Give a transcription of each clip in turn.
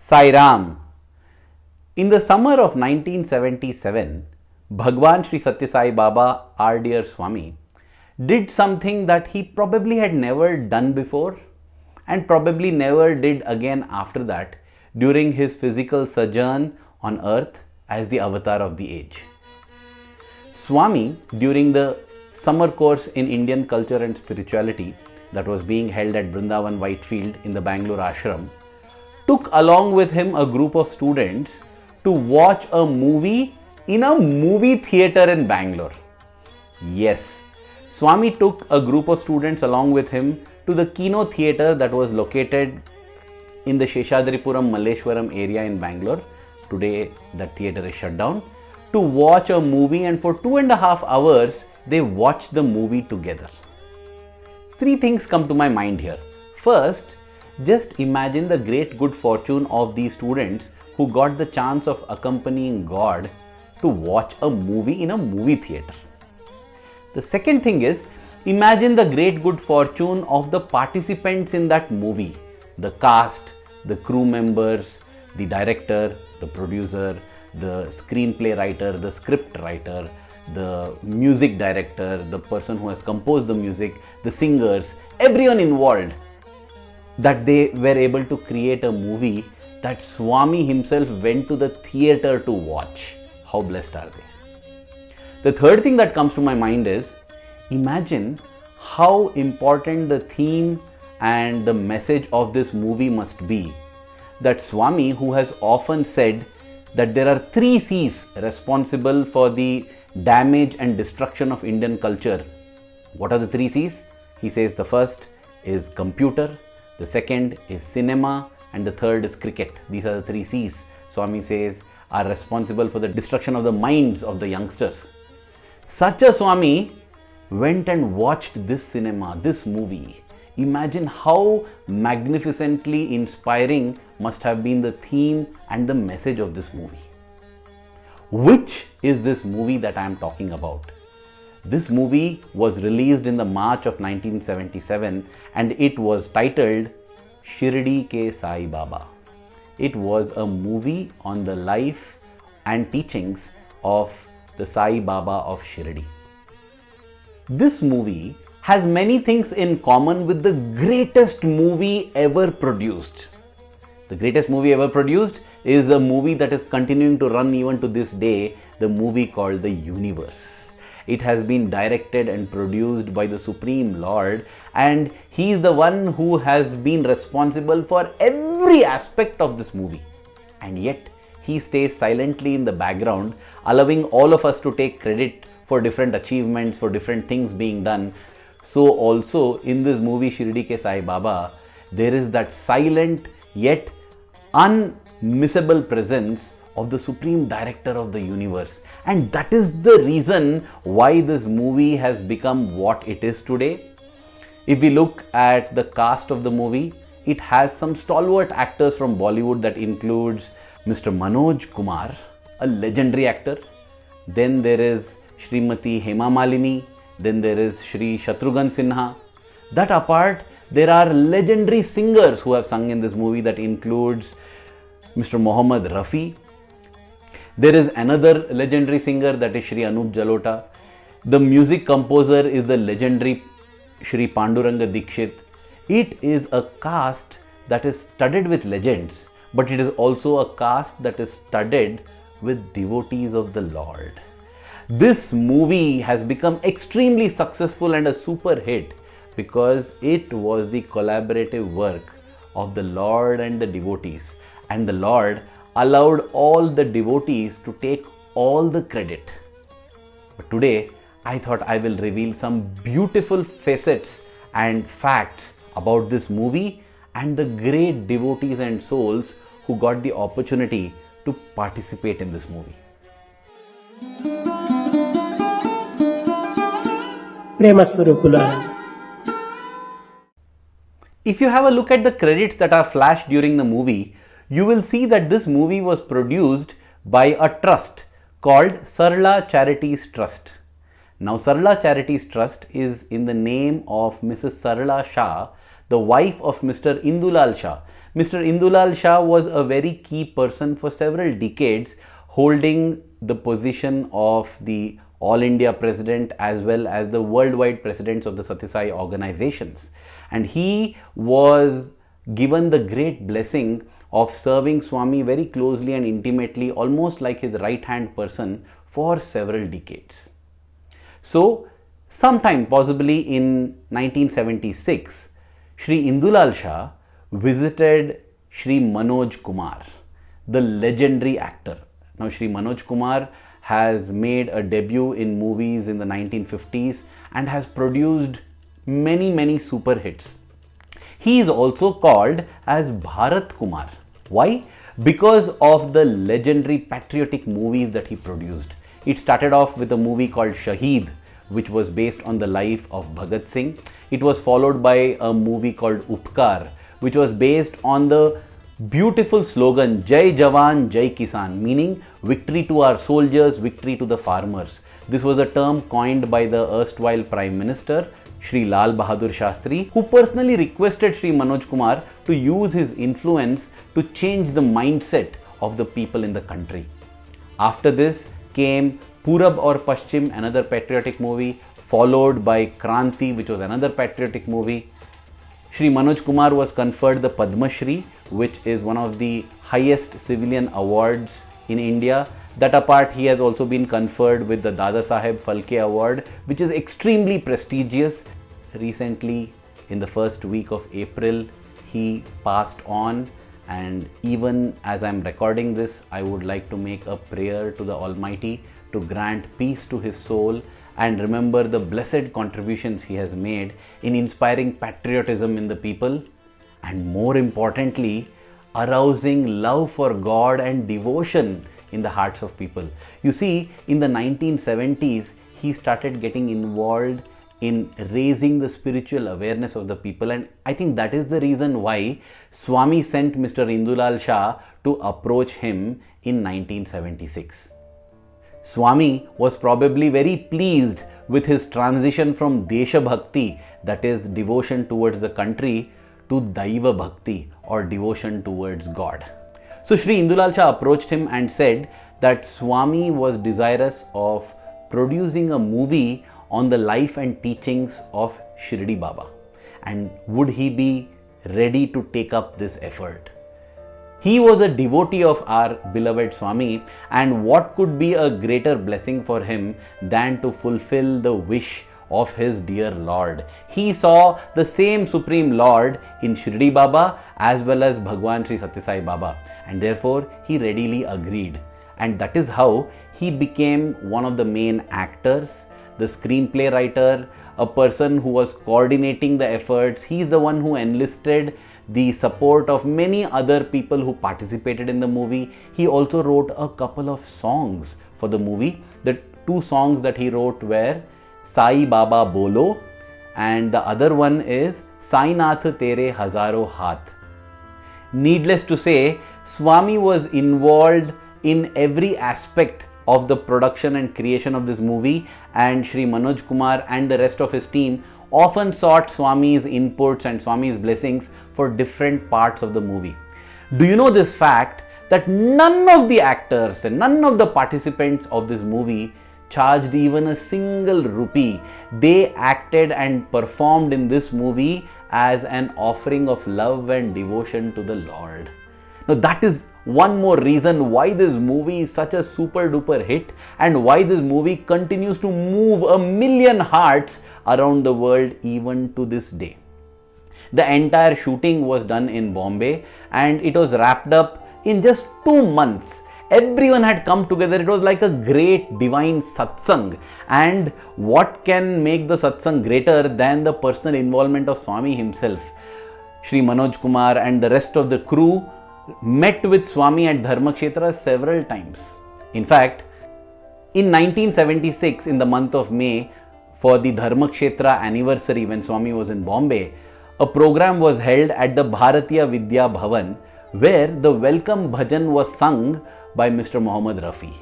Sai Ram. In the summer of 1977, Bhagawan Sri Sathya Sai Baba, our dear Swami, did something that he probably had never done before and probably never did again after that during his physical sojourn on earth as the avatar of the age. Swami, during the summer course in Indian culture and spirituality that was being held at Brindavan Whitefield in the Bangalore ashram, took along with him a group of students to watch a movie in a movie theatre in Bangalore. Yes, Swami took a group of students along with him to the Kino theatre that was located in the Sheshadripuram Malleshwaram area in Bangalore. Today that theatre is shut down, to watch a movie, and for 2.5 hours they watched the movie together. Three things come to my mind here. First, just imagine the great good fortune of these students who got the chance of accompanying God to watch a movie in a movie theatre. The second thing is, imagine the great good fortune of the participants in that movie, the cast, the crew members, the director, the producer, the screenplay writer, the script writer, the music director, the person who has composed the music, the singers, everyone involved, that they were able to create a movie that Swami himself went to the theatre to watch. How blessed are they? The third thing that comes to my mind is, imagine how important the theme and the message of this movie must be, that Swami, who has often said that there are 3 C's responsible for the damage and destruction of Indian culture. What are the 3 C's? He says the first is computer, the second is cinema, and the third is cricket. These are the 3 C's, Swami says, are responsible for the destruction of the minds of the youngsters. Such a Swami went and watched this cinema, this movie. Imagine how magnificently inspiring must have been the theme and the message of this movie. Which is this movie that I am talking about? This movie was released in the March of 1977 and it was titled Shirdi Ke Sai Baba. It was a movie on the life and teachings of the Sai Baba of Shirdi. This movie has many things in common with the greatest movie ever produced. The greatest movie ever produced is a movie that is continuing to run even to this day, the movie called The Universe. It has been directed and produced by the Supreme Lord, and he is the one who has been responsible for every aspect of this movie. And yet, he stays silently in the background, allowing all of us to take credit for different achievements, for different things being done. So also in this movie Shirdi Ke Sai Baba, there is that silent yet unmissable presence of the Supreme Director of the universe. And that is the reason why this movie has become what it is today. If we look at the cast of the movie, it has some stalwart actors from Bollywood that includes Mr. Manoj Kumar, a legendary actor. Then there is Srimati Hema Malini. Then there is Shri Shatrughan Sinha. That apart, there are legendary singers who have sung in this movie that includes Mr. Mohd Rafi. There is another legendary singer, that is Shri Anup Jalota. The music composer is the legendary Shri Panduranga Dixit. It is a cast that is studded with legends, but it is also a cast that is studded with devotees of the Lord. This movie has become extremely successful and a super hit because it was the collaborative work of the Lord and the devotees, and the Lord allowed all the devotees to take all the credit. But today I thought I will reveal some beautiful facets and facts about this movie and the great devotees and souls who got the opportunity to participate in this movie. If you have a look at the credits that are flashed during the movie, you will see that this movie was produced by a trust called Sarla Charities Trust. Now, Sarla Charities Trust is in the name of Mrs. Sarla Shah, the wife of Mr. Indulal Shah. Mr. Indulal Shah was a very key person for several decades, holding the position of the All India President as well as the worldwide presidents of the Sathya Sai organizations. And he was given the great blessing of serving Swami very closely and intimately, almost like his right-hand person, for several decades. So, sometime possibly in 1976, Shri Indulal Shah visited Shri Manoj Kumar, the legendary actor. Now, Shri Manoj Kumar has made a debut in movies in the 1950s and has produced many super hits. He is also called as Bharat Kumar. Why? Because of the legendary patriotic movies that he produced. It started off with a movie called Shaheed, which was based on the life of Bhagat Singh. It was followed by a movie called Upkar, which was based on the beautiful slogan Jai Jawan, Jai Kisan, meaning victory to our soldiers, victory to the farmers. This was a term coined by the erstwhile Prime Minister, Shri Lal Bahadur Shastri, who personally requested Shri Manoj Kumar to use his influence to change the mindset of the people in the country. After this came Purab aur Paschim, another patriotic movie, followed by Kranti, which was another patriotic movie. Shri Manoj Kumar was conferred the Padma Shri, which is one of the highest civilian awards in India. That apart, he has also been conferred with the Dada Saheb Phalke Award, which is extremely prestigious. Recently, in the first week of April, he passed on, and even as I'm recording this, I would like to make a prayer to the Almighty to grant peace to his soul and remember the blessed contributions he has made in inspiring patriotism in the people, and more importantly, arousing love for God and devotion in the hearts of people. You see, in the 1970s, he started getting involved in raising the spiritual awareness of the people, and I think that is the reason why Swami sent Mr. Indulal Shah to approach him in 1976. Swami was probably very pleased with his transition from Desha Bhakti, that is devotion towards the country, to Daiva Bhakti or devotion towards God. So Shri Indulal Shah approached him and said that Swami was desirous of producing a movie on the life and teachings of Shirdi Baba, and would he be ready to take up this effort. He was a devotee of our beloved Swami, and what could be a greater blessing for him than to fulfill the wish of his dear Lord. He saw the same Supreme Lord in Shirdi Baba as well as Bhagawan Sri Sathya Sai Baba, and therefore he readily agreed. And that is how he became one of the main actors, the screenplay writer, a person who was coordinating the efforts. He is the one who enlisted the support of many other people who participated in the movie. He also wrote a couple of songs for the movie. The two songs that he wrote were Sai Baba Bolo, and the other one is Sai Nath Tere Hazaro Haath. Needless to say, Swami was involved in every aspect of the production and creation of this movie, and Shri Manoj Kumar and the rest of his team often sought Swami's inputs and Swami's blessings for different parts of the movie. Do you know this fact that none of the actors and none of the participants of this movie charged even a single rupee? They acted and performed in this movie as an offering of love and devotion to the Lord. Now that is one more reason why this movie is such a super duper hit and why this movie continues to move a million hearts around the world even to this day. The entire shooting was done in Bombay and it was wrapped up in just 2 months. Everyone had come together. It was like a great divine satsang, and what can make the satsang greater than the personal involvement of Swami himself? Shri Manoj Kumar and the rest of the crew met with Swami at Dharmakshetra several times. In fact, in 1976, in the month of May, for the Dharmakshetra anniversary when Swami was in Bombay, a program was held at the Bharatiya Vidya Bhavan where the welcome bhajan was sung by Mr. Mohd Rafi.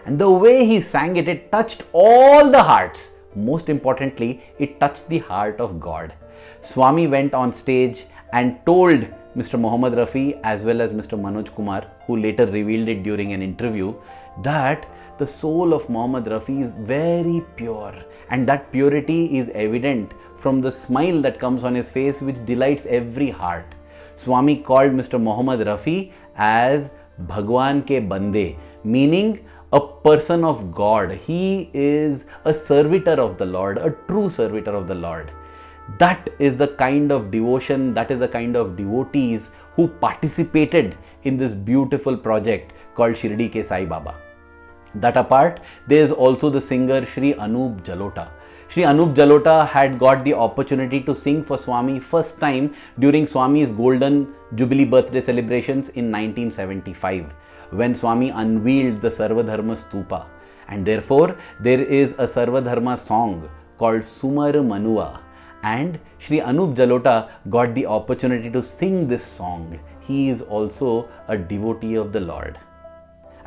And the way he sang it, it touched all the hearts. Most importantly, it touched the heart of God. Swami went on stage and told Mr. Mohd Rafi as well as Mr. Manoj Kumar, who later revealed it during an interview, that the soul of Mohd Rafi is very pure, and that purity is evident from the smile that comes on his face, which delights every heart. Swami called Mr. Mohd Rafi as Bhagawan ke bande, meaning a person of God. He is a servitor of the Lord, a true servitor of the Lord. That is the kind of devotion, that is the kind of devotees who participated in this beautiful project called Shirdi Ke Sai Baba. That apart, there is also the singer Shri Anup Jalota. Shri Anup Jalota had got the opportunity to sing for Swami first time during Swami's Golden Jubilee birthday celebrations in 1975, when Swami unveiled the Sarvadharma Stupa. And therefore, there is a Sarvadharma song called Sumar Manuva. And Shri Anup Jalota got the opportunity to sing this song. He is also a devotee of the Lord.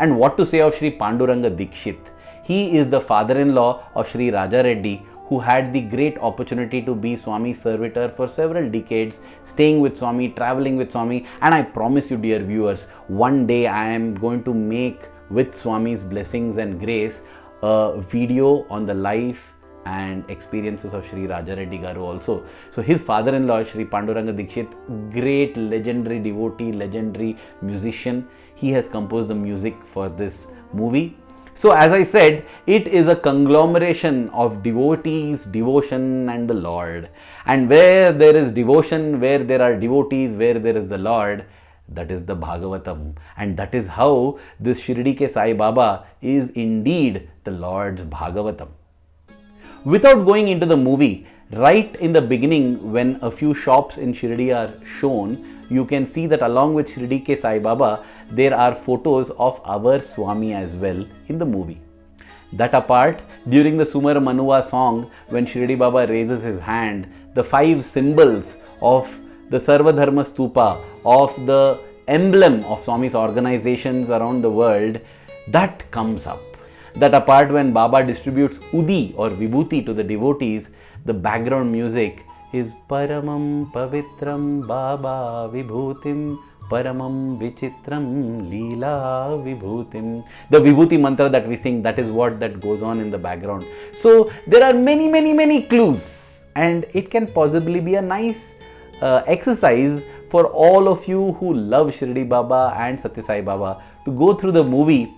And what to say of Shri Panduranga Dixit? He is the father-in-law of Shri Raja Reddy, who had the great opportunity to be Swami's servitor for several decades, staying with Swami, traveling with Swami. And I promise you, dear viewers, one day I am going to make, with Swami's blessings and grace, a video on the life and experiences of Shri Raja Reddy Garu also. So his father-in-law, Shri Panduranga Dixit, great legendary devotee, legendary musician. He has composed the music for this movie. So as I said, it is a conglomeration of devotees, devotion and the Lord. And where there is devotion, where there are devotees, where there is the Lord, that is the Bhagavatam. And that is how this Shirdi Ke Sai Baba is indeed the Lord's Bhagavatam. Without going into the movie, right in the beginning, when a few shops in Shirdi are shown, you can see that along with Shirdi Ke Sai Baba, there are photos of our Swami as well in the movie. That apart, during the Sumar Manuva song, when Shirdi Baba raises his hand, the 5 symbols of the Sarvadharma Stupa, of the emblem of Swami's organizations around the world, that comes up. That apart, when Baba distributes Udi or Vibhuti to the devotees, the background music is Paramam Pavitram Baba Vibhutim Paramam Vichitram Leela Vibhutim. The Vibhuti mantra that we sing, that is what that goes on in the background. So there are many clues, and it can possibly be a nice exercise for all of you who love Shirdi Baba and Sathya Sai Baba to go through the movie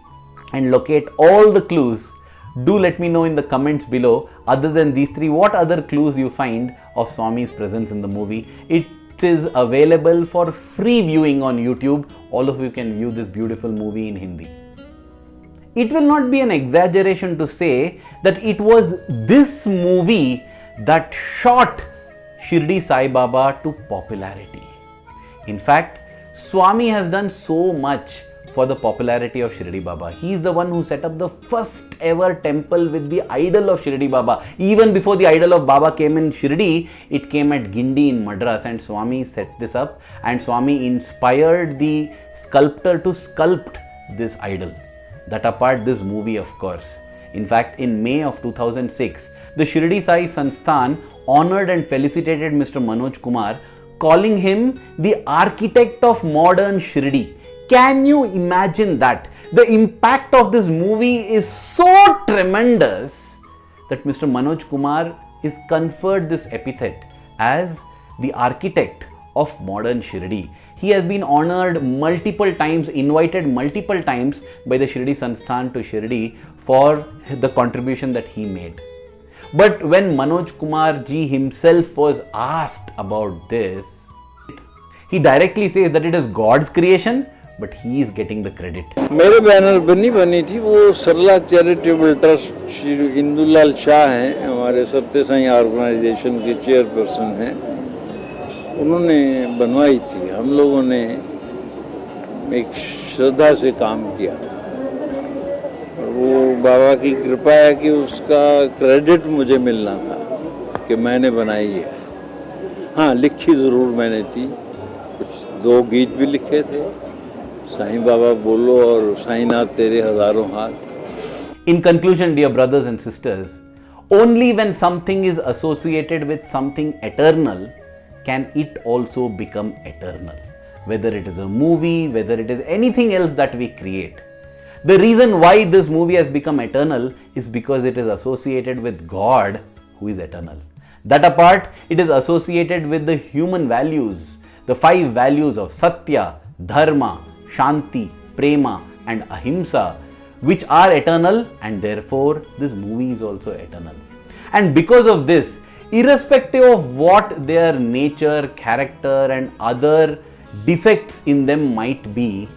and locate all the clues. Do let me know in the comments below, other than these 3, what other clues you find of Swami's presence in the movie. It is available for free viewing on YouTube. All of you can view this beautiful movie in Hindi. It will not be an exaggeration to say that it was this movie that shot Shirdi Sai Baba to popularity. In fact, Swami has done so much for the popularity of Shirdi Baba. He is the one who set up the first ever temple with the idol of Shirdi Baba. Even before the idol of Baba came in Shirdi, it came at Gindi in Madras, and Swami set this up, and Swami inspired the sculptor to sculpt this idol. That apart, this movie, of course. In fact, in May of 2006, the Shirdi Sai Sansthan honored and felicitated Mr. Manoj Kumar, calling him the Architect of Modern Shirdi. Can you imagine that? The impact of this movie is so tremendous that Mr. Manoj Kumar is conferred this epithet as the Architect of Modern Shirdi. He has been honored multiple times, invited multiple times by the Shirdi Sansthan to Shirdi for the contribution that he made. But when Manoj Kumar ji himself was asked about this, he directly says that it is God's creation, but he is getting the credit. मेरे banner पर नहीं बनी थी, वो सरला charitable trust Shri Indulal Shah हैं, हमारे सत्य Sai organisation के चेयरपर्सन हैं, उन्होंने बनवाई थी। हम लोगों ने एक श्रद्धा से काम किया, और वो बाबा की कृपा है कि उसका क्रेडिट मुझे मिलना था कि मैंने बनाई है। हाँ, लिखी ज़रूर मैंने थी, कुछ 2 गीत भी लिखे थे, साईं बाबा बोलो और साईनाथ तेरे हजारों हाथ। In conclusion, dear brothers and sisters, Only when something is associated with something eternal can it also become eternal. Whether it is a movie, whether it is anything else that we create. The reason why this movie has become eternal is because it is associated with God, who is eternal. That apart, it is associated with the human values, the 5 values of Satya, Dharma, Shanti, Prema and Ahimsa, which are eternal, and therefore this movie is also eternal. And because of this, irrespective of what their nature, character and other defects in them might be,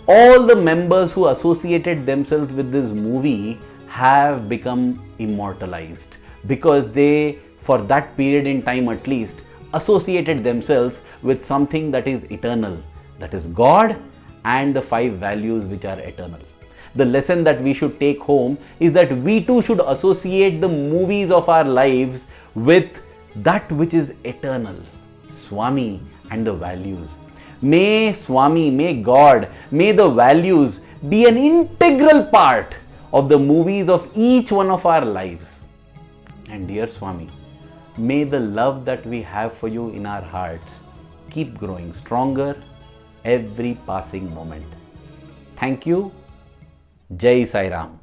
all the members who associated themselves with this movie have become immortalized, because they, for that period in time at least, associated themselves with something that is eternal, that is God and the 5 values which are eternal. The lesson that we should take home is that we too should associate the movies of our lives with that which is eternal, Swami and the values. May Swami, may God, may the values be an integral part of the movies of each one of our lives. And dear Swami, may the love that we have for you in our hearts keep growing stronger every passing moment. Thank you. Jai Sai Ram.